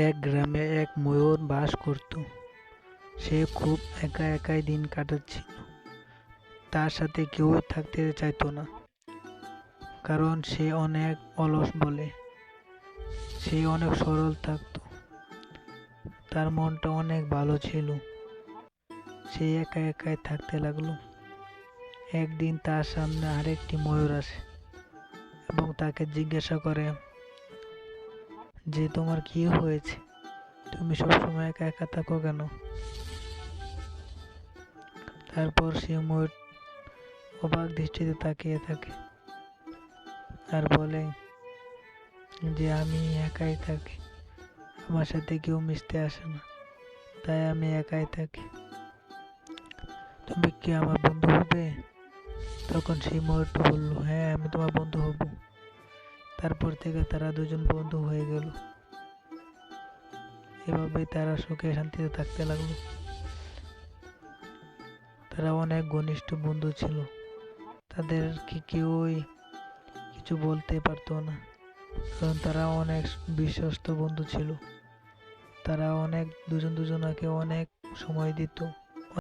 এক গ্রামে এক ময়ূর বাস করত। সে খুব একা একাই দিন কাটাচ্ছিল। তার সাথে কেউই থাকতে চাইতো না, কারণ সে অনেক অলস বলে। সে অনেক সরল থাকতো, তার মনটা অনেক ভালো ছিল। সে একা একাই থাকতে লাগলো। একদিন তার সামনে আরেকটি ময়ূর আসে এবং তাকে জিজ্ঞাসা করে যে, তোমার কি হয়েছে? তুমি সবসময় একা একা থাকো কেন? তারপর সে ময়ূর অবাক দৃষ্টিতে তাকিয়ে থাকে আর বলে যে, আমি একাই থাকি, আমার সাথে কেউ মিশতে আসে না, তাই আমি একাই থাকি। তুমি কি আমার বন্ধু হবে? তখন সেই ময়ূরটা বলল, হ্যাঁ, আমি তোমার বন্ধু হব। তারপর থেকে তারা দুজন বন্ধু হয়ে গেল। এভাবেই তারা সুখে শান্তিতে থাকতে লাগলো। তারা অনেক ঘনিষ্ঠ বন্ধু ছিল। তাদেরকে কেউই কিছু বলতে পারতো না, কারণ তারা অনেক বিশ্বস্ত বন্ধু ছিল। তারা অনেক দুজন দুজনাকে অনেক সময় দিত।